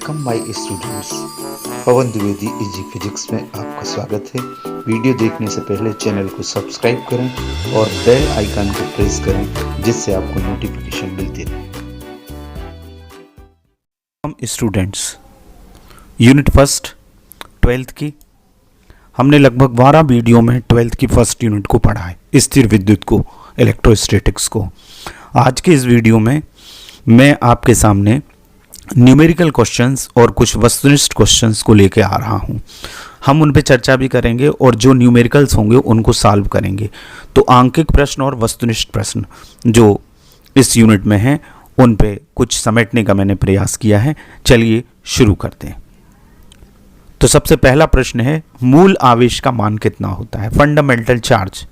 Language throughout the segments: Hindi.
Welcome my students. Pawan Dwivedi easy physics में आपका स्वागत है। वीडियो देखने से पहले चैनल को सब्सक्राइब करें और बेल आइकन को प्रेस करें जिससे आपको नोटिफिकेशन मिलती रहे। हम स्टूडेंट्स यूनिट फर्स्ट 12th की हमने लगभग 12 वीडियो में 12th की फर्स्ट यूनिट को पढ़ा है, स्थिर विद्युत को, इलेक्ट्रोस्टैटिक्स को। आज के इस वीडियो में मैं आपके सामने न्यूमेरिकल क्वेश्चंस और कुछ वस्तुनिष्ठ क्वेश्चंस को लेके आ रहा हूं। हम उन पे चर्चा भी करेंगे और जो न्यूमेरिकल्स होंगे उनको सॉल्व करेंगे। तो आंकिक प्रश्न और वस्तुनिष्ठ प्रश्न जो इस यूनिट में हैं उन पे कुछ समेटने का मैंने प्रयास किया है। चलिए शुरू करते हैं। तो सबसे पहला प्रश्न है, मूल आवेश का मान कितना होता है? Fundamental charge.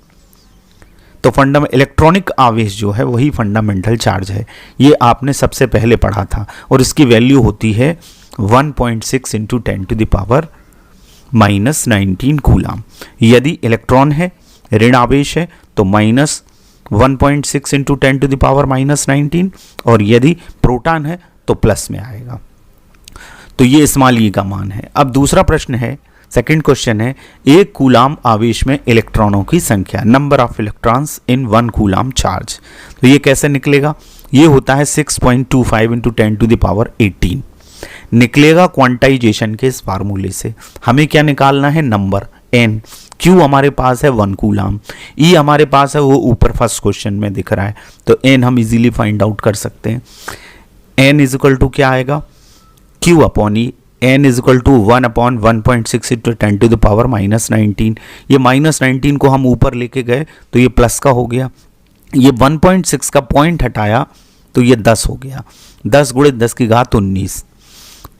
तो इलेक्ट्रॉनिक आवेश जो है वही फंडामेंटल चार्ज है। ये आपने सबसे पहले पढ़ा था और इसकी वैल्यू होती है 1.6 इंटू 10⁻⁻19 कूलाम। यदि इलेक्ट्रॉन है, ऋण आवेश है, तो -1.6 इंटू 10⁻⁻19, और यदि प्रोटॉन है तो प्लस में आएगा। तो ये स्मॉल ई का मान है। अब दूसरा प्रश्न है, सेकंड क्वेश्चन है, एक कूलाम आवेश में इलेक्ट्रॉनों की संख्या, number of electrons in 1 coulomb charge. तो ये कैसे निकलेगा? ये होता है 6.25 इंटू 10⁻18 निकलेगा क्वांटाइजेशन के इस फार्मूले से। हमें क्या निकालना है? Number n। Q हमारे पास है 1 कूलाम, E हमारे पास है वो ऊपर फर्स्ट क्वेश्चन में दिख रहा है, तो n हम इजीली फाइंड आउट कर सकते हैं। n इज इक्वल टू क्या आएगा? Q upon E। n is equal to 1/1.6 into 10⁻19। ये -19 को हम ऊपर लेके गए तो ये प्लस का हो गया। ये 1.6 का पॉइंट हटाया तो ये 10 हो गया। 10 × 10⁻19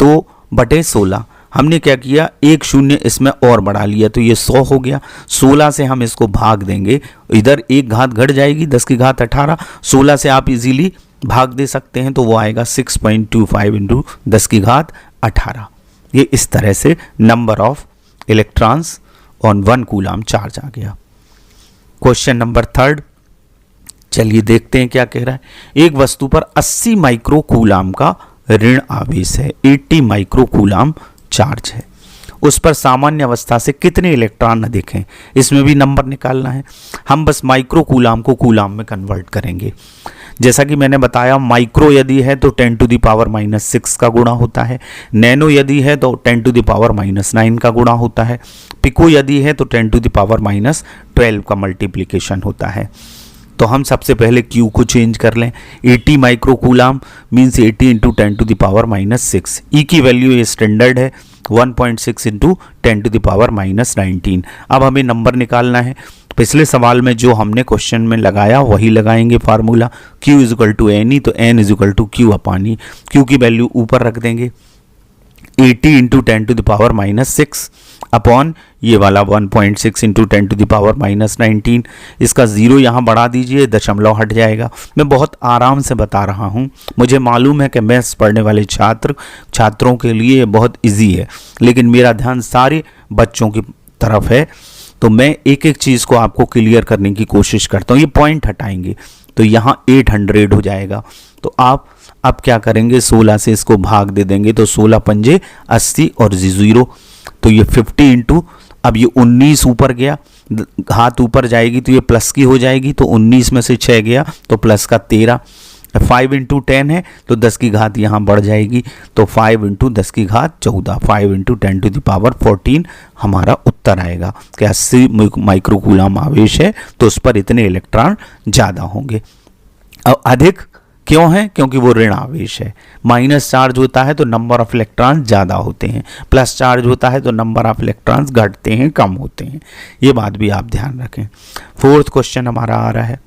तो बटे 16। हमने क्या किया? एक शून्य इसमें और बढ़ा लिया तो ये 100 हो गया। 16 से हम इसको भाग देंगे, इधर एक घात घट जाएगी, 10⁻18। 16 से आप इजीली भाग दे सकते हैं तो वो आएगा 6.25 इंटू 10⁻18। ये इस तरह से number of electrons on 1 coulomb charge आ गया। क्वेश्चन नंबर 3, चलिए देखते हैं क्या कह रहा है। एक वस्तु पर 80 माइक्रो कूलाम का ऋण आवेश है, 80 माइक्रो कूलाम चार्ज है। उस पर सामान्य अवस्था से कितने इलेक्ट्रॉन न दिखें? इसमें भी नंबर निकालना है। हम बस माइक्रो कूलाम को कूलाम में कन्वर्ट करेंगे। जैसा कि मैंने बताया, माइक्रो यदि है तो 10⁻⁻6 का गुणा होता है, नैनो यदि है तो 10⁻⁻9 का गुणा होता है, पिको यदि है तो 10⁻12 का मल्टीप्लिकेशन होता है। तो हम सबसे पहले Q को चेंज कर लें। 80 micro coulomb means 80 into 10⁻⁻6। E की वैल्यू ये स्टैंडर्ड है 1.6 इंटू 10⁻⁻19। अब हमें नंबर निकालना है। पिछले सवाल में जो हमने क्वेश्चन में लगाया वही लगाएंगे formula. Q is equal to N E, तो n is equal to Q upon E. Q की वैल्यू ऊपर रख देंगे, 80 इंटू 10⁻⁻6 अपॉन ये वाला 1.6 इंटू 10⁻⁻19। इसका 0 यहाँ बढ़ा दीजिए, दशमलव हट जाएगा। मैं बहुत आराम से बता रहा हूँ, मुझे मालूम है कि मैथ्स पढ़ने वाले छात्रों के लिए ये बहुत इजी है, लेकिन मेरा ध्यान सारे बच्चों की तरफ है तो मैं एक एक चीज़ को आपको क्लियर करने की कोशिश करता हूँ। ये पॉइंट हटाएंगे तो यहाँ 800 हो जाएगा। तो आप अब क्या करेंगे? 16 से इसको भाग दे देंगे तो 16 पंजे 80 और 0, तो ये 50 इंटू, अब ये 19 ऊपर गया, हाथ ऊपर जाएगी तो ये प्लस की हो जाएगी, तो 19 में से 6 गया तो प्लस का 13। 5 इंटू 10 है तो 10⁻, यहाँ बढ़ जाएगी तो 5 इंटू 10⁻14, 5 इंटू 10⁻14 हमारा उत्तर आएगा कि 80 माइक्रो कूलाम आवेश है तो उस पर इतने इलेक्ट्रॉन ज़्यादा होंगे। अब अधिक क्यों है? क्योंकि वो ऋण आवेश है। माइनस चार्ज होता है तो नंबर ऑफ इलेक्ट्रॉन्स ज़्यादा होते हैं, प्लस चार्ज होता है तो नंबर ऑफ इलेक्ट्रॉन्स घटते हैं, कम होते हैं। ये बात भी आप ध्यान रखें। 4th क्वेश्चन हमारा आ रहा है,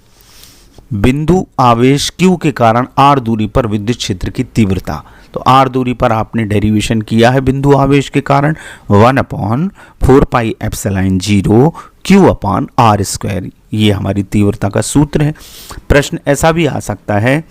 बिंदु आवेश Q के कारण R दूरी पर विद्युत क्षेत्र की तीव्रता। तो R दूरी पर आपने डेरिवेशन किया है बिंदु आवेश के कारण 1/4πε0 Q अपॉन R²। ये हमारी तीव्रता का सूत्र है। प्रश्न ऐसा भी आ सकता है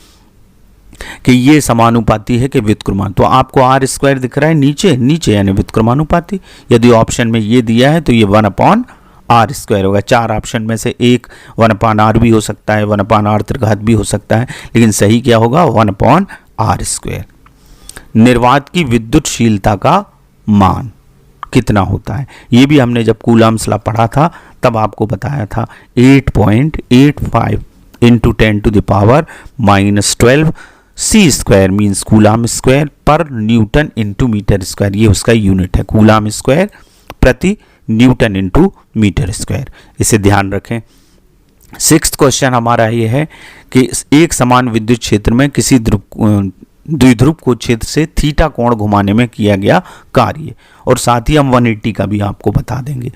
कि ये समानुपाती है कि व्युत्क्रमान, तो आपको R² दिख रहा है नीचे यानी व्युत्क्रमानुपाती। यदि ऑप्शन में ये दिया है तो ये 1/r² होगा। 4 ऑप्शन में से एक 1/r भी हो सकता है, 1/r त्रिघात भी हो सकता है, लेकिन सही क्या होगा? 1/r²। निर्वात की विद्युतशीलता का मान कितना होता है। ये भी हमने जब कूलाम्स लॉ पढ़ा था तब आपको बताया था 8.85 इंटू 10⁻⁻12 सी स्क्वायर मीन्स कूलाम स्क्वायर पर न्यूटन इंटू मीटर स्क्वायर, ये उसका यूनिट है, कूलाम स्क्वायर प्रति न्यूटन इंटू मीटर स्क्वायर, इसे ध्यान रखें। 6th क्वेश्चन हमारा ये है कि एक समान विद्युत क्षेत्र में किसी द्विध्रुव को क्षेत्र से थीटा कोण घुमाने में किया गया कार्य, और साथ ही हम 180 का भी आपको बता देंगे।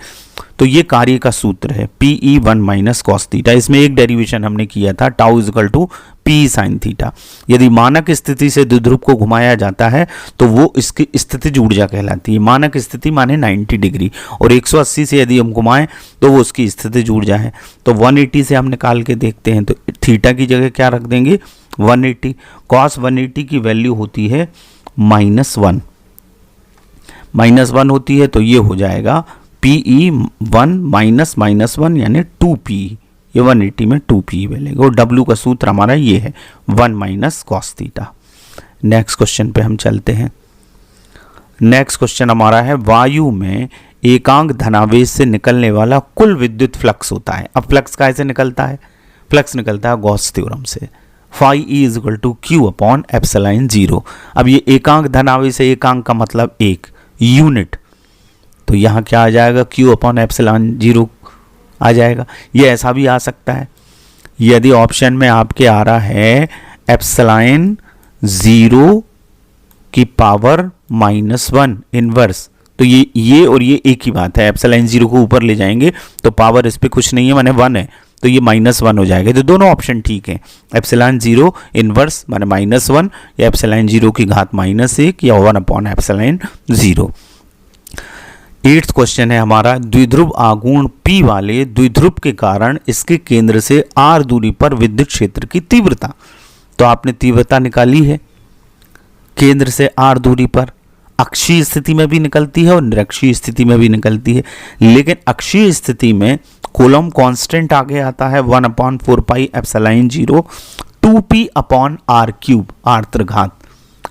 तो ये कार्य का सूत्र है PE1 माइनस कॉस थीटा। इसमें एक डेरिवेशन हमने किया था tau equal to P sine theta. यदि मानक स्थिति से द्विध्रुव को घुमाया जाता है तो वो इसकी स्थितिज ऊर्जा कहलाती है। मानक स्थिति माने 90 डिग्री, और 180 से यदि हम घुमाएं तो वो उसकी स्थितिज ऊर्जा है। तो 180 से हम निकाल के देखते हैं, तो थीटा की जगह क्या रख देंगे 180। कॉस 180 की वैल्यू होती है -1 होती है, तो ये हो जाएगा PE1 माइनस -1 यानी 2PE, ये 180 में 2PE मिलेगा, और W का सूत्र हमारा ये है 1 minus cos theta. Next question पे हम चलते हैं। नेक्स्ट क्वेश्चन हमारा है वायु में एकांक धनावेश से निकलने वाला कुल विद्युत फ्लक्स होता है। अब फ्लक्स कैसे निकलता है, फ्लक्स निकलता है गॉस थ्योरम से, phi E is equal to Q upon epsilon 0। अब ये एकांक धनावेश है, एकांक का मतलब एक यूनिट, तो यहाँ क्या आ जाएगा Q अपॉन एप्सिलॉन 0 आ जाएगा। ये ऐसा भी आ सकता है, यदि ऑप्शन में आपके आ रहा है एप्सिलॉन 0 की पावर -1 इनवर्स, तो ये और ये एक ही बात है। एप्सिलॉन 0 को ऊपर ले जाएंगे तो पावर इस पे कुछ नहीं है, माने 1 है, तो ये -1 हो जाएगा। तो दोनों ऑप्शन ठीक है, एप्सिलॉन 0 इनवर्स माने -1 या एप्सिलॉन 0 की घात -1 या 1 अपॉन एप्सिलॉन 0। 8th क्वेश्चन है हमारा द्विध्रुव आघूर्ण P वाले द्विध्रुव के कारण इसके केंद्र से r दूरी पर विद्युत क्षेत्र की तीव्रता। तो आपने तीव्रता निकाली है केंद्र से r दूरी पर, अक्षीय स्थिति में भी निकलती है और निरक्षीय स्थिति में भी निकलती है, लेकिन अक्षीय स्थिति में कूलम कांस्टेंट आगे आता है 1/4 pi epsilon 0 2p upon r cube, r त्रिघात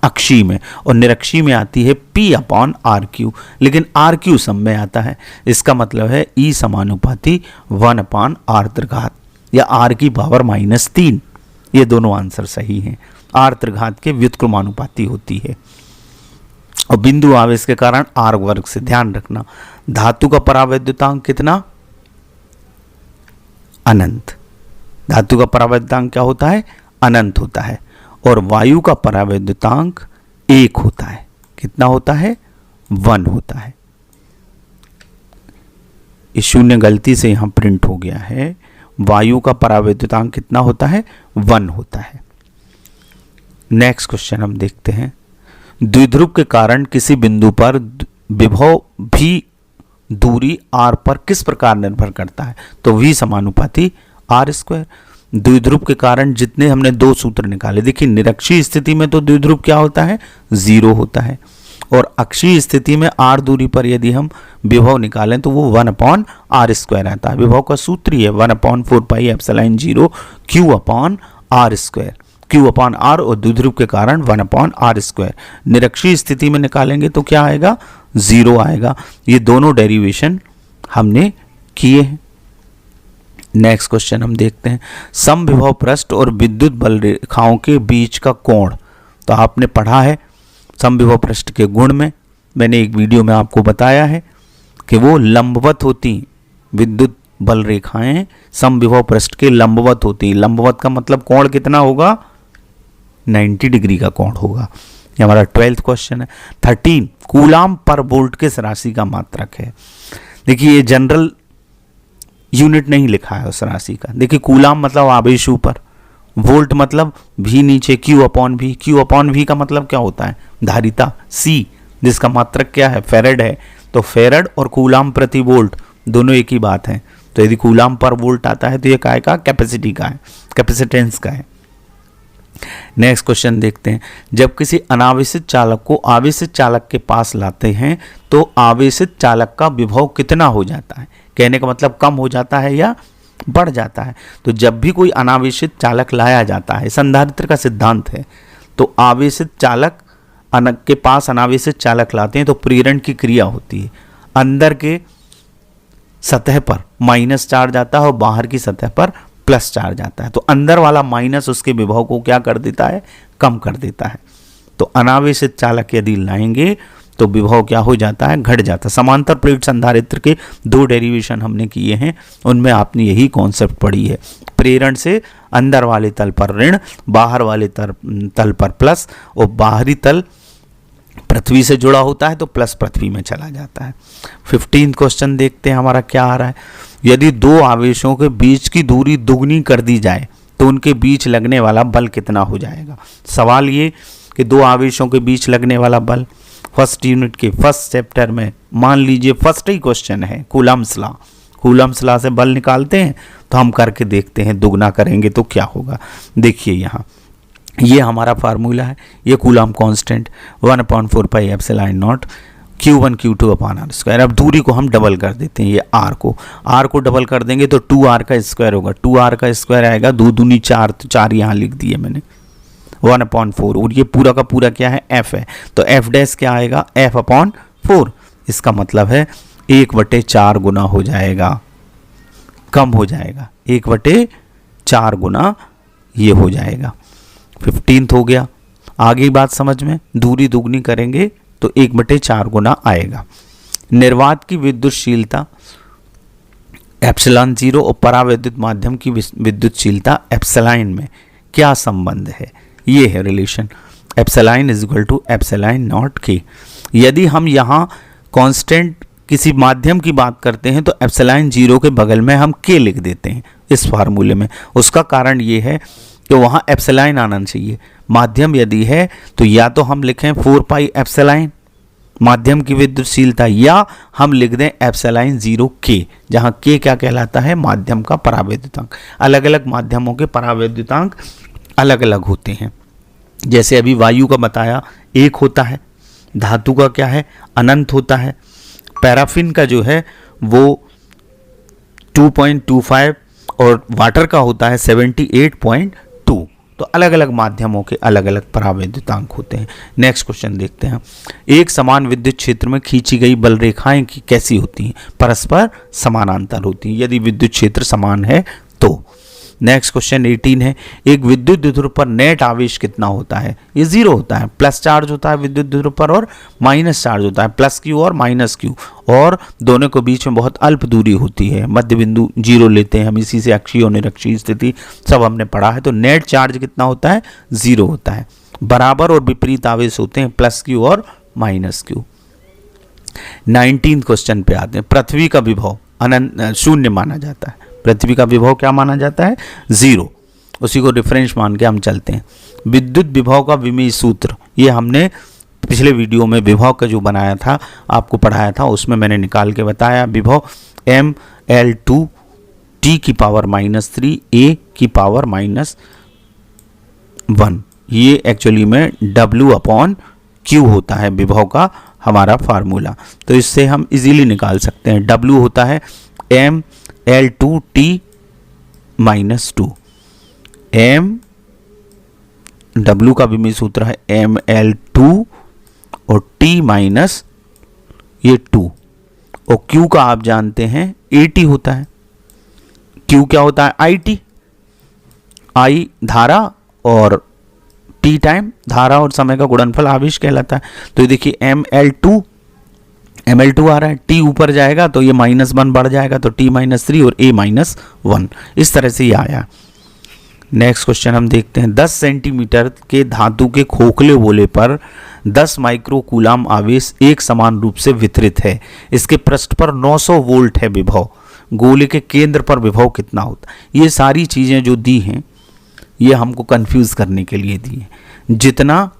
अक्षीय में, और निरक्षीय में आती है p अपॉन r क्यू, लेकिन r क्यू सम में आता है। इसका मतलब है E समानुपाती 1 अपॉन r त्रिघात या r की पावर -3। ये दोनों आंसर सही हैं, r त्रिघात के व्युत्क्रमानुपाती होती है। और बिंदु आवेश के कारण r वर्ग से ध्यान रखना। धातु का परावैद्युतांक कितना, अनंत। धातु का परावैद्युतांक क्या होता है, अनंत होता है। और वायु का परावैद्युतांक 1 होता है, कितना होता है 1 होता है। ये शून्य गलती से यहां प्रिंट हो गया है। वायु का परावैद्युतांक कितना होता है 1 होता है। नेक्स्ट क्वेश्चन हम देखते हैं। द्विध्रुव के कारण किसी बिंदु पर विभव भी दूरी r पर किस प्रकार निर्भर करता है, तो v समानुपाती r²। द्विध्रुव के कारण जितने हमने दो सूत्र निकाले, देखिए निरक्षीय स्थिति में तो द्विध्रुव क्या होता है 0 होता है, और अक्षीय स्थिति में r दूरी पर यदि हम विभव निकालें तो वो 1/r² आता है। विभव का सूत्र ही है 1/4 pi epsilon 0 Q upon r², Q upon r, और द्विध्रुव के कारण 1/r²। निरक्षीय स्थिति में निकालेंगे तो क्या आएगा 0 आएगा। ये दोनों डेरिवेशन हमने किए हैं। नेक्स्ट क्वेश्चन हम देखते हैं। समविभव पृष्ठ और विद्युत बल रेखाओं के बीच का कोण, तो आपने पढ़ा है समविभव पृष्ठ के गुण में, मैंने एक वीडियो में आपको बताया है कि वो लंबवत होती, विद्युत बल रेखाएं समविभव पृष्ठ के लंबवत होती। लंबवत का मतलब कोण कितना होगा 90 डिग्री का कोण होगा। ये हमारा 12th क्वेश्चन है। 13 कूलाम पर वोल्ट किस राशि का मात्रक है। देखिए ये जनरल यूनिट नहीं लिखा है उस राशि का। देखिए कूलाम मतलब आवेश ऊपर, वोल्ट मतलब v नीचे, Q upon v। Q upon v का मतलब क्या होता है धारिता C, जिसका मात्रक क्या है फेरेड है। तो फेरेड और कूलाम प्रति वोल्ट दोनों एक ही बात है। तो यदि कूलाम पर वोल्ट आता है तो ये काय का कैपेसिटी का है, कैपेसिटेंस का है। नेक्स्ट क्वेश्चन देखते हैं। जब किसी अनावेशित चालक को आवेशित चालक के पास लाते हैं तो आवेशित चालक का विभव कितना हो जाता है। कहने का मतलब कम हो जाता है या बढ़ जाता है। तो जब भी कोई अनावेशित चालक लाया जाता है, संधारित्र का सिद्धांत है, तो आवेशित चालक के पास अनावेशित चालक लाते हैं तो प्रेरण की क्रिया होती है, अंदर के सतह पर माइनस चार्ज आता है और बाहर की सतह पर प्लस चार्ज आता है। तो अंदर वाला माइनस उसके विभव को क्या कर देता है, कम कर देता है। तो अनावेशित चालक यदि लाएंगे तो विभव क्या हो जाता है, घट जाता है। समांतर प्लेट संधारित्र के 2 डेरिवेशन हमने किए हैं, उनमें आपने यही कॉन्सेप्ट पढ़ी है। प्रेरण से अंदर वाले तल पर ऋण, बाहर वाले तल पर प्लस, और बाहरी तल पृथ्वी से जुड़ा होता है तो प्लस पृथ्वी में चला जाता है। 15 क्वेश्चन देखते हैं हमारा क्या आ रहा है। यदि 2 आवेशों के बीच की दूरी दुगनी कर दी जाए तो उनके बीच लगने वाला बल कितना हो जाएगा। सवाल ये कि 2 आवेशों के बीच लगने वाला बल, फर्स्ट यूनिट के फर्स्ट चैप्टर में मान लीजिए फर्स्ट ही क्वेश्चन है कूलम्ब्स लॉ। कूलम्ब्स लॉ से बल निकालते हैं, तो हम करके देखते हैं, दुगना करेंगे तो क्या होगा। देखिए यहाँ ये हमारा फार्मूला है, ये Coulomb constant 1/4 pi epsilon naught Q1 Q2 upon R square. अब दूरी को हम डबल कर देते हैं, ये R को डबल कर देंगे तो 2R का स्क्वायर होगा, 2R का स्क्वायर आएगा 2 दूनी 4, तो 4 यहाँ लिख दिए मैंने 1/4, और ये पूरा का पूरा क्या है, F है, तो F डैश क्या आएगा, F/4। इसका मतलब है 1/4 गुना हो जाएगा, कम हो जाएगा, 1/4 गुना ये हो जाएगा। 15 हो गया। आगे बात समझ में, दूरी दुगनी करेंगे तो 1/4 गुना आएगा। निर्वात की विद्युतशीलता एप्सिलॉन 0 और परावैद्युत माध्यम की विद्युतशीलता एप्सिलॉन में क्या संबंध है, ये है relation, epsilon is equal to epsilon naught K. यदि हम यहाँ कांस्टेंट किसी माध्यम की बात करते हैं तो एप्सिलॉन 0 के बगल में हम के लिख देते हैं इस फार्मूले में। उसका कारण ये है कि वहाँ एप्सिलॉन आना चाहिए। माध्यम यदि है तो या तो हम लिखें 4 पाई एप्सिलॉन माध्यम की विद्युतशीलता, या हम लिख दें एप्सिलॉन 0 के, जहाँ के क्या कहलाता है, माध्यम का परावैद्युतांक। अलग अलग माध्यमों के परावैद्युतांक अलग अलग होते हैं। जैसे अभी वायु का बताया 1 होता है, धातु का क्या है, अनंत होता है, पैराफिन का जो है वो 2.25 और वाटर का होता है 78.2। तो अलग अलग माध्यमों के अलग अलग परावैद्युतांक होते हैं। नेक्स्ट क्वेश्चन देखते हैं। एक समान विद्युत क्षेत्र में खींची गई बल रेखाएं की कैसी होती हैं, परस्पर समानांतर होती हैं यदि विद्युत क्षेत्र समान है तो। नेक्स्ट क्वेश्चन 18 है। एक विद्युत द्विध्रुव पर नेट आवेश कितना होता है, ये 0 होता है, प्लस चार्ज होता है विद्युत द्विध्रुव पर और माइनस चार्ज होता है, प्लस Q और माइनस Q, और दोनों के बीच में बहुत अल्प दूरी होती है, मध्य बिंदु 0 लेते हैं हम, इसी से अक्षीय और निरक्षीय स्थिति सब हमने पढ़ा है। तो नेट चार्ज कितना होता है, 0 होता है। बराबर और विपरीत आवेश होते हैं, प्लस Q और माइनस Q। 19 क्वेश्चन पे आते हैं। पृथ्वी का विभव अनंत शून्य माना जाता है, पृथ्वी का विभव क्या माना जाता है, 0, उसी को डिफरेंस मान के हम चलते हैं। विद्युत विभव का विमेय सूत्र, ये हमने पिछले वीडियो में विभव का जो बनाया था आपको पढ़ाया था, उसमें मैंने निकाल के बताया। विभव mL2 t की पावर -3 a की पावर -1, ये एक्चुअली में W/Q होता है विभव का हमारा फार्मूला। तो इससे हम इजीली निकाल सकते हैं। W होता है mL2t -2, W का विमेय सूत्र है mL2 और t माइनस ये 2, और Q का आप जानते हैं AT होता है। Q क्या होता है, IT, I धारा और T टाइम, धारा और समय का गुणनफल आवेश कहलाता है। तो ये देखिए mL2 आ रहा है, T ऊपर जाएगा तो ये -1 बढ़ जाएगा, तो T -3 और A -1, इस तरह से ये आया। नेक्स्ट क्वेश्चन हम देखते हैं। 10 सेंटीमीटर के धातु के खोखले गोले पर 10 माइक्रो कूलाम आवेश एक समान रूप से वितरित है। इसके पृष्ठ पर 900 वोल्ट है विभव। गोले के केंद्र पर विभव कितना होता है। ये सारी चीज़ें जो दी हैं ये हमको कंफ्यूज करने के लिए दी हैं। जितना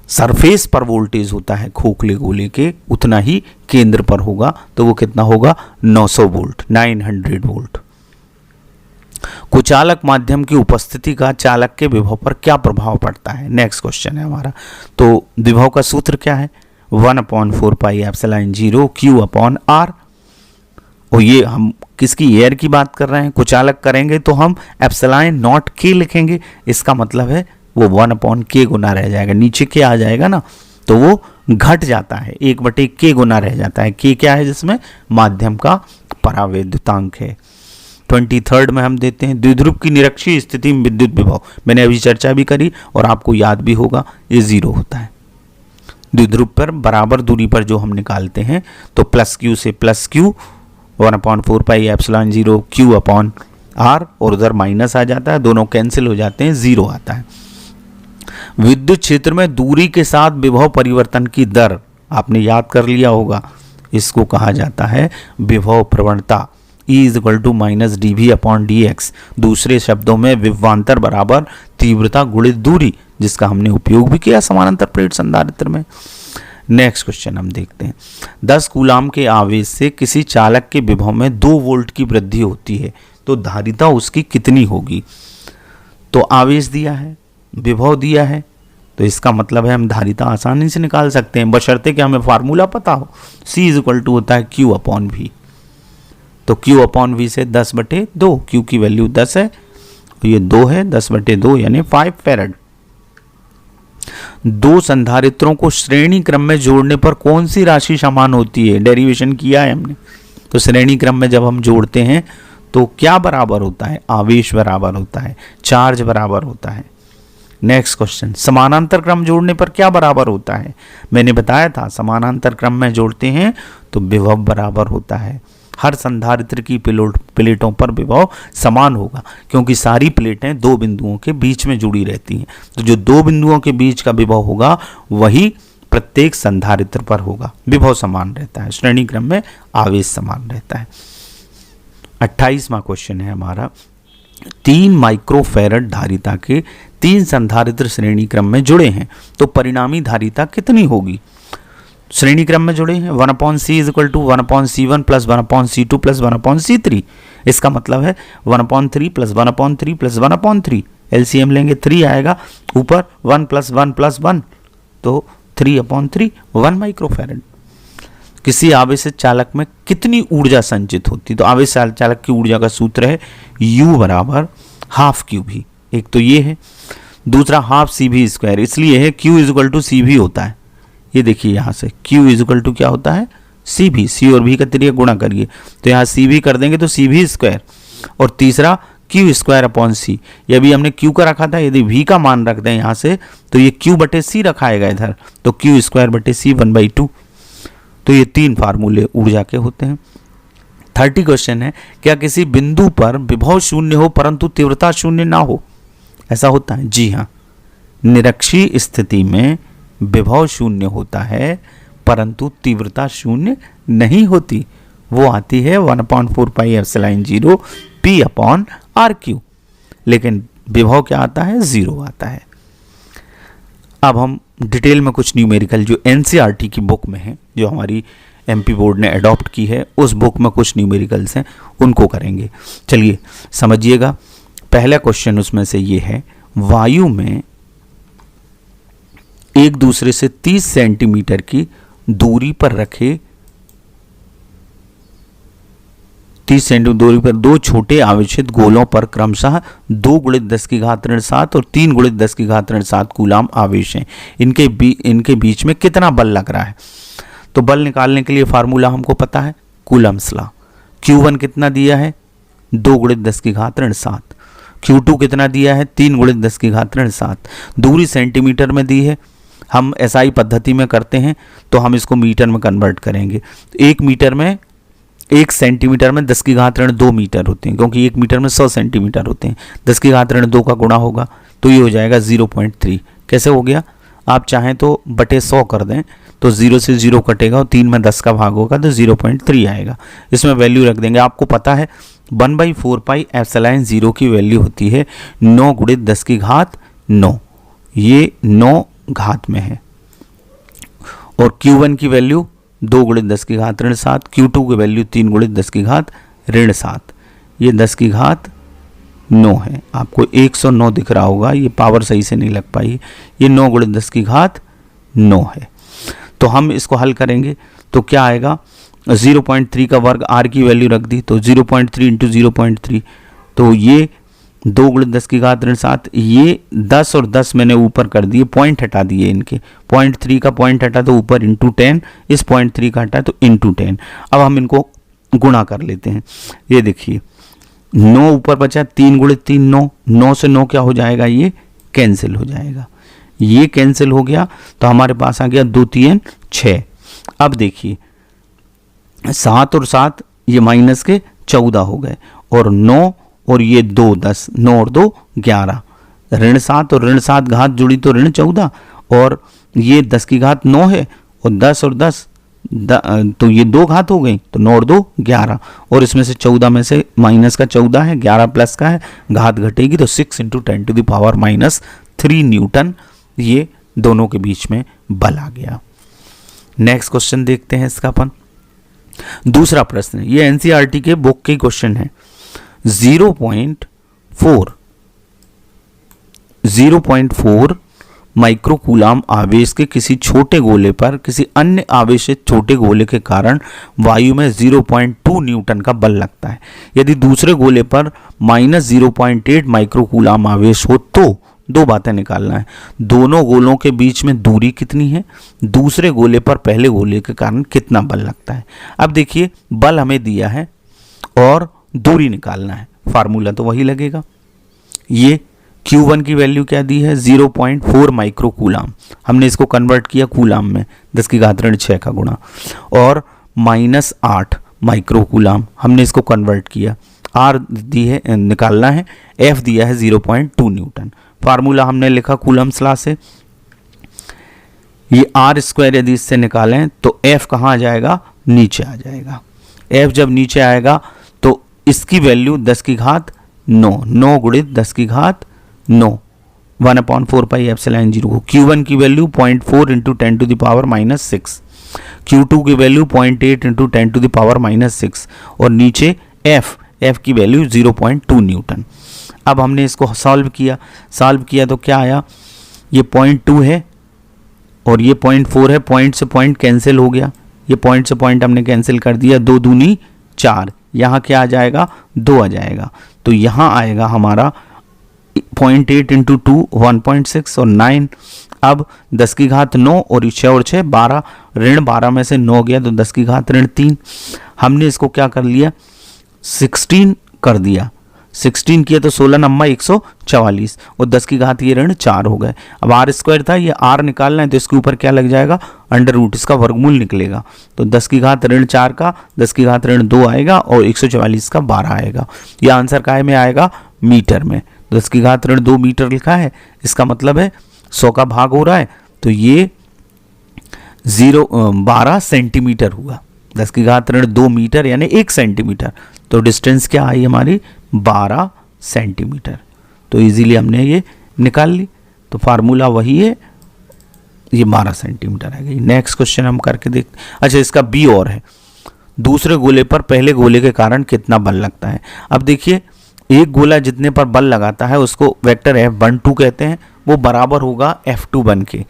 सरफेस पर वोल्टेज होता है खोखले गोले के, उतना ही केंद्र पर होगा, तो वो कितना होगा, 900 वोल्ट, 900 वोल्ट। कुचालक माध्यम की उपस्थिति का चालक के विभव पर क्या प्रभाव पड़ता है, नेक्स्ट क्वेश्चन है हमारा। तो विभव का सूत्र क्या है, 1/4 पाई एप्सिलॉन 0 Q/R, और ये हम किसकी, एयर की बात कर रहे हैं। कुचालक करेंगे तो हम एप्सिलॉन नॉट के लिखेंगे, इसका मतलब है वो 1/k गुना रह जाएगा। नीचे k आ जाएगा ना तो वो घट जाता है, 1/k गुना रह जाता है। k क्या है जिसमें? माध्यम का परावैद्युतांक है। 23rd में हम देते हैं द्विध्रुव की निरक्षीय स्थिति में विद्युत विभव। मैंने अभी चर्चा भी करी और आपको याद भी होगा, ये 0 होता है। द्विध्रुव पर बराबर दूरी पर जो हम निकालते हैं तो प्लस q से plus q 1/4 pi epsilon 0 q/r और उधर माइनस आ जाता है, दोनों कैंसिल हो जाते हैं, 0 आता है। विद्युत क्षेत्र में दूरी के साथ विभव परिवर्तन की दर आपने याद कर लिया होगा, इसको कहा जाता है विभव प्रवणता। E = -dV/dx। दूसरे शब्दों में विभवांतर बराबर तीव्रता गुणित दूरी, जिसका हमने उपयोग भी किया समानांतर प्लेट संधारित्र में। नेक्स्ट क्वेश्चन हम देखते हैं। 10 कूलाम के आवेश से किसी चालक के विभव में 2 वोल्ट की वृद्धि होती है तो धारिता उसकी कितनी होगी? तो आवेश दिया है, विभव दिया है, तो इसका मतलब है हम धारिता आसानी से निकाल सकते हैं, बशर्ते कि हमें फार्मूला पता हो। C = होता है Q/V। तो Q/V से 10/2, Q की वैल्यू 10 है, ये 2 है, 10/2 यानी 5 फैराड। 2 संधारित्रों को श्रेणी क्रम में जोड़ने पर कौन सी राशि समान होती है? डेरिवेशन किया है हमने। तो श्रेणी क्रम में जब हम जोड़ते हैं तो क्या बराबर होता है? आवेश बराबर होता है, चार्ज बराबर होता है। नेक्स्ट क्वेश्चन, समानांतर क्रम जोड़ने पर क्या बराबर होता है? मैंने बताया था समानांतर क्रम में जोड़ते हैं तो विभव बराबर होता है। हर संधारित्र की प्लेटों पर विभव समान होगा, क्योंकि सारी प्लेटें 2 बिंदुओं के बीच में जुड़ी रहती हैं। तो जो 2 बिंदुओं के बीच का विभव होगा वही प्रत्येक संधारित्र पर होगा, विभव समान रहता है। श्रेणी क्रम में आवेश समान रहता है। 28वां क्वेश्चन है हमारा, 3 माइक्रोफैरड धारिता के 3 संधारित्र श्रेणी क्रम में जुड़े हैं तो परिणामी धारिता कितनी होगी? श्रेणी क्रम में जुड़े हैं, 1/c = 1/c1 + 1/c2 + 1/c3। इसका मतलब है 1/3 + 1/3 + 1/3। एलसीएम लेंगे 3 आएगा, ऊपर 1 + 1 + 1 तो 3/3 1 माइक्रोफैरड। किसी आवेशित चालक में कितनी ऊर्जा संचित होती? तो आवेशित चालक की ऊर्जा का सूत्र है U = ½ QV। एक तो ये है, दूसरा ½ CV², इसलिए है Q = CV होता है। ये देखिए यहाँ से Q = क्या होता है? CV। C और V का त्रिज्या गुणा करिए तो यहाँ CV कर देंगे तो CV², और तीसरा Q²/C। ये भी हमने Q का रखा था, यदि V का मान रख दें यहाँ से तो ये Q/C रखाएगा इधर, तो Q²/C 1/2। तो ये 3 फार्मूले ऊर्जा के होते हैं। 30 क्वेश्चन है, क्या किसी बिंदु पर विभव शून्य हो परंतु तीव्रता शून्य ना हो? ऐसा होता है? जी हाँ, निरक्षीय स्थिति में विभव शून्य होता है परंतु तीव्रता शून्य नहीं होती, वो आती है 1/4 पाई एप्सिलॉन 0 P/RQ। लेकिन विभव क्या आता है? 0 आता है। अब हम डिटेल में कुछ न्यूमेरिकल जो NCERT की बुक में है, जो हमारी MP बोर्ड ने अडॉप्ट की है, उस बुक में कुछ न्यूमेरिकल्स हैं, उनको करेंगे। चलिए समझिएगा। पहला क्वेश्चन उसमें से ये है, वायु में एक दूसरे से 30 सेंटीमीटर की दूरी पर रखे 30 सेंटीमीटर दूरी पर 2 छोटे आवेशित गोलों पर क्रमशः 2 × 10⁻7 और 3 × 10⁻7 कूलाम आवेश हैं। इनके बीच में कितना बल लग रहा है? तो बल निकालने के लिए फार्मूला हमको पता है, कूलम्स लॉ। Q1 कितना दिया है? 2 × 10⁻7। Q2 कितना दिया है? 3 × 10⁻7। दूरी सेंटीमीटर में दी है, हम SI पद्धति में करते हैं तो हम इसको मीटर में कन्वर्ट करेंगे। 1 सेंटीमीटर में 10⁻2 मीटर होते हैं, क्योंकि 1 मीटर में 100 सेंटीमीटर होते हैं। 10⁻2 का गुणा होगा तो ये हो जाएगा 0.3। कैसे हो गया? आप चाहें तो बटे 100 कर दें तो 0 से 0 कटेगा और 3 में 10 का भाग होगा तो 0.3 आएगा। इसमें वैल्यू रख देंगे। आपको पता है 1/4 पाई एप्सिलॉन 0 की वैल्यू होती है 9 × 10⁹। ये 9 घात में है। और Q1 की वैल्यू 2 × 10⁻7, Q2 की वैल्यू 3 × 10⁻7। ये 10⁻9 है। आपको 109 दिख रहा होगा, ये पावर सही से नहीं लग पाई, ये 9 × 10⁻9 है। तो हम इसको हल करेंगे तो क्या आएगा? 0.3 का वर्ग, R की वैल्यू रख दी तो 0.3 × 0.3, तो ये 2 गुणित 10 की घात ऋण 7, ये 10 और 10 मैंने ऊपर कर दिए, पॉइंट हटा दिए इनके, 0.3 का पॉइंट हटा तो ऊपर इंटू 10, इस 0.3 का हटा तो इंटू 10। अब हम इनको गुणा कर लेते हैं। ये देखिए 9 ऊपर बचा, 3 गुणित 3 9, 9 से 9 क्या हो जाएगा, ये कैंसिल हो जाएगा, ये कैंसिल हो गया तो हमारे पास आ गया 2 3 6। अब देखिए 7 और 7 ये माइनस के 14 हो गए, और 9 और ये 2 10, 9 और 2 11, ऋण 7 और ऋण 7 घात जुड़ी तो ऋण 14, और ये 10 की घात 9 है, और 10 और 10 तो ये 2 घात हो गई, तो 9 और 2 11, और इसमें से 14 में से माइनस का 14 है, 11 प्लस का है, घात घटेगी तो 6 × 10⁻³ न्यूटन ये दोनों के बीच में बल आ गया। नेक्स्ट क्वेश्चन देखते हैं इसका अपन। दूसरा प्रश्न, ये एनसीईआरटी के बुक के क्वेश्चन है। 0.4 माइक्रोकूलाम आवेश के किसी छोटे गोले पर किसी अन्य आवेशित छोटे गोले के कारण वायु में 0.2 न्यूटन का बल लगता है। यदि दूसरे गोले पर -0.8 माइक्रोकूलाम आवेश हो तो दो बातें निकालना है। दोनों गोलों के बीच में दूरी कितनी है, दूसरे गोले पर पहले गोले के कारण कितना बल लगता है। अब देखिए बल हमें दिया है और दूरी निकालना है, फार्मूला तो वही लगेगा। ये Q1 की वैल्यू क्या दी है, 0.4 माइक्रोकूलाम, हमने इसको कन्वर्ट किया कूलाम में, 10 की घात ऋण 6 का गुणा, और -8 माइक्रोकूलाम हमने इसको कन्वर्ट किया, R दी है निकालना है, F दिया है 0.2 न्यूटन। फार्मूला हमने लिखा कूलम्स लॉ से, ये R² यदि इससे निकालें तो F कहाँ आ जाएगा, नीचे आ जाएगा। F जब नीचे आएगा तो इसकी वैल्यू 10 की घात 9, 9 गुणित 10 की घात 9, 1/4πε0 को। Q1 की वैल्यू 0.4 × 10⁻⁻6, Q2 की वैल्यू 0.8 × 10⁻⁻6, और नीचे F की वैल्यू 0.2 न्यूटन। अब हमने इसको सॉल्व किया तो क्या आया, ये 0.2 है और ये 0.4 है, पॉइंट से पॉइंट कैंसिल हो गया, ये पॉइंट से पॉइंट हमने कैंसिल कर दिया, 2 दूनी 4, यहाँ क्या आ जाएगा, 2 आ जाएगा, तो यहाँ आएगा हमारा 0.8 × 2 1.6 और 9। अब 10 की घात 9 और 6 और 6 12, ऋण 12 में से 9 गया तो 10 की घात ऋण 3। हमने इसको क्या कर लिया, 16 कर दिया, 16 किया तो 16 नम्मा 144, और 10 की घात ये ऋण 4 हो गए। अब R² था, ये R निकालना है तो इसके ऊपर क्या लग जाएगा, √, इसका वर्गमूल निकलेगा, तो 10 की घात ऋण 4 का 10 की घात ऋण 2 आएगा और 144 का 12 आएगा। यह आंसर काय में आएगा, मीटर में। 10 की घात ऋण 2 मीटर लिखा है, इसका मतलब है 100 का भाग हो रहा है, तो ये 12 सेंटीमीटर हुआ। 10 की घात ऋण 2 मीटर यानी 1 सेंटीमीटर, तो डिस्टेंस क्या आई हमारी, 12 सेंटीमीटर। तो इजीली हमने ये निकाल ली, तो फार्मूला वही है, ये 12 सेंटीमीटर आ गई। नेक्स्ट क्वेश्चन हम करके देखते। अच्छा, इसका बी और है, दूसरे गोले पर पहले गोले के कारण कितना बल लगता है। अब देखिए एक गोला जितने पर बल लगाता है उसको वेक्टर F12 कहते हैं, वो बराबर होगा F21 के।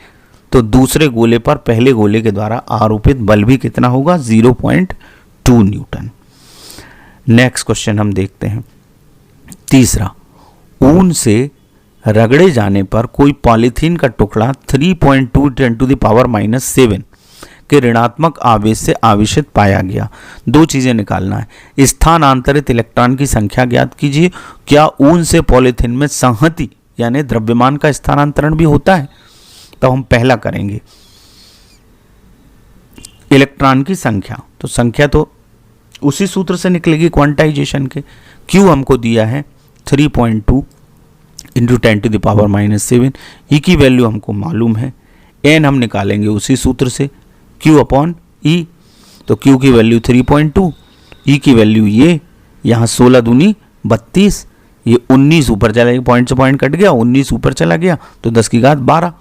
तो दूसरे गोले पर पहले गोले के द्वारा आरोपित बल भी कितना होगा, 0.2 न्यूटन। नेक्स्ट क्वेश्चन हम देखते हैं। तीसरा, ऊन से रगड़े जाने पर कोई पॉलीथीन का टुकड़ा 3.2 × 10⁻⁷ के ऋणात्मक आवेश से आवेशित पाया गया। दो चीजें निकालना है, स्थानांतरित इलेक्ट्रॉन की संख्या ज्ञात कीजिए। क्या ऊन से पॉलीथीन में संहति यानी द्रव्यमान का स्थानांतरण भी होता है, तो हम पहला करेंगे इलेक्ट्रॉन की संख्या, तो संख्या तो उसी सूत्र से निकलेगी क्वांटाइजेशन के। Q हमको दिया है 3.2 × 10⁻⁷, E की वैल्यू हमको मालूम है, N हम निकालेंगे उसी सूत्र से, Q/E, तो Q की वैल्यू 3.2, E की वैल्यू ये, यहाँ 16 दूनी 32, ये 19 ऊपर चला गया, पॉइंट से पॉइंट कट गया, 19 ऊपर चला गया तो 10 की घात 12।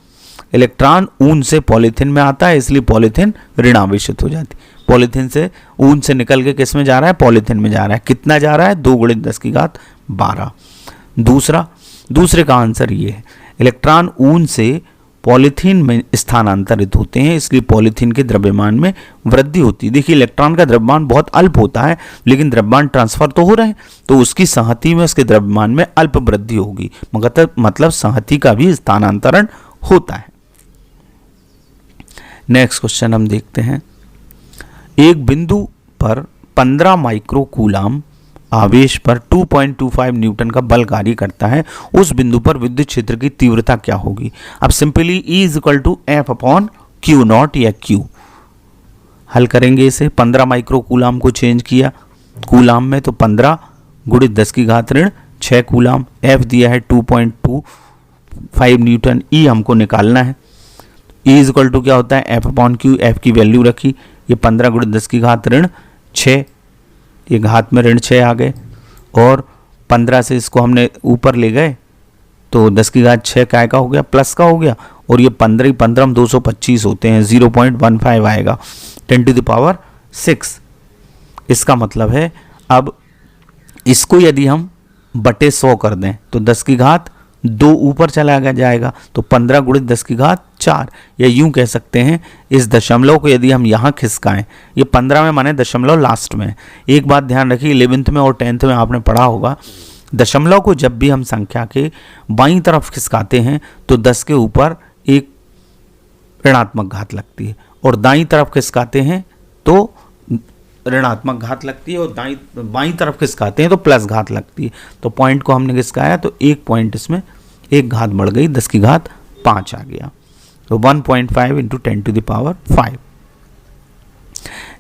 इलेक्ट्रॉन ऊन से पॉलीथीन में आता है, इसलिए पॉलीथीन ऋणावेशित हो जाती। पॉलीथीन से ऊन से निकल के किस में जा रहा है, पॉलीथीन में जा रहा है। कितना जा रहा है, 2 × 10 की घात 12। दूसरे का आंसर ये है, इलेक्ट्रॉन ऊन से पॉलीथीन में स्थानांतरित होते हैं, इसलिए पॉलीथीन के द्रव्यमान में वृद्धि होती है। देखिए इलेक्ट्रॉन का द्रव्यमान बहुत अल्प होता है, लेकिन द्रव्यमान ट्रांसफर तो हो रहे हैं, तो उसकी संहति में उसके द्रव्यमान में अल्प वृद्धि होगी, मतलब संहति का भी स्थानांतरण होता है। नेक्स्ट क्वेश्चन हम देखते हैं। एक बिंदु पर 15 माइक्रोकूलाम आवेश पर 2.25 न्यूटन का बल कार्य करता है, उस बिंदु पर विद्युत क्षेत्र की तीव्रता क्या होगी? अब simply E is equal to F upon Q naught या Q हल करेंगे इसे। 15 माइक्रोकूलाम को चेंज किया कूलाम में, तो 15 गुणित 10 की घात ऋण 6 कूलाम। F दिया है 2.25 न्यूटन, E हमको निकालना है। E इज इक्वल टू क्या होता है? F अपॉन Q, F की वैल्यू रखी, ये 15 गुणित 10 की घात ऋण 6, ये घात में ऋण 6 आ गए, और 15 से इसको हमने ऊपर ले गए तो 10 की घात 6 काय का हो गया? प्लस का हो गया, और ये 15 15 225 होते हैं, 0.15 आएगा 10 टू द पावर 6। इसका मतलब है अब इसको यदि हम बटे 100 कर दें तो 10 की घात 2 ऊपर चला जाएगा, तो 15 गुणित 10 की घात 4, या यूं कह सकते हैं इस दशमलव को यदि हम यहाँ खिसकाएं, ये 15 में माने दशमलव लास्ट में। एक बात ध्यान रखिए, 11th में और 10th में आपने पढ़ा होगा, दशमलव को जब भी हम संख्या के बाईं तरफ खिसकाते हैं तो 10 के ऊपर एक ऋणात्मक घात लगती है, और दाईं तरफ खिसकाते हैं तो ऋणात्मक घात लगती है, और बाईं तरफ खिसकाते हैं तो प्लस घात लगती है। तो पॉइंट को हमने खिसकाया तो एक पॉइंट इसमें एक घात बढ़ गई, 10 की घात 5 आ गया, तो 1.5 into 10 to the power 5।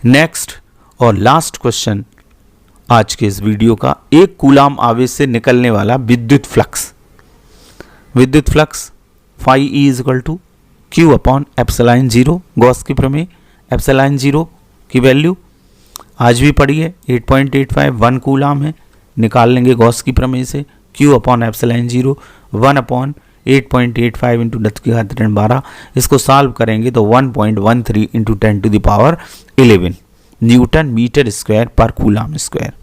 Next और लास्ट क्वेश्चन आज के इस वीडियो का, एक कूलाम आवेश से निकलने वाला विद्युत flux phi E is equal to Q upon epsilon 0, Gauss की प्रमेय, एप्सिलॉन 0 की वैल्यू आज भी पढ़ी है 8.85, 1 कूलाम है, निकाल लेंगे गॉस की प्रमेय से, Q upon epsilon 0 1 upon 8.85 into 10 की घात 12, इसको सॉल्व करेंगे तो 1.13 into 10 to the power 11 newton metre square पर कूलाम स्क्वायर।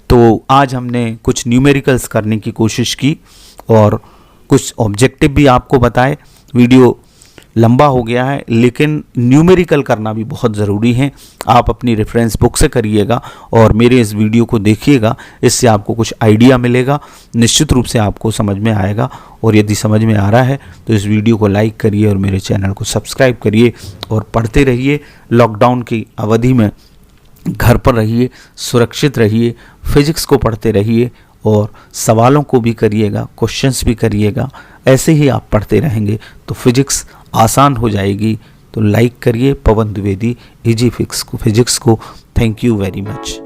तो आज हमने कुछ न्यूमेरिकल्स करने की कोशिश की और कुछ ऑब्जेक्टिव भी आपको बताए। वीडियो लंबा हो गया है, लेकिन न्यूमेरिकल करना भी बहुत ज़रूरी है। आप अपनी रेफरेंस बुक से करिएगा और मेरे इस वीडियो को देखिएगा, इससे आपको कुछ आइडिया मिलेगा, निश्चित रूप से आपको समझ में आएगा। और यदि समझ में आ रहा है तो इस वीडियो को लाइक करिए और मेरे चैनल को सब्सक्राइब करिए और पढ़ते रहिए। लॉकडाउन की अवधि में घर पर रहिए, सुरक्षित रहिए, फिजिक्स को पढ़ते रहिए और सवालों को भी करिएगा, क्वेश्चंस भी करिएगा। ऐसे ही आप पढ़ते रहेंगे तो फिजिक्स आसान हो जाएगी। तो लाइक करिए पवन द्विवेदी इजी फिजिक्स को। Thank you very much.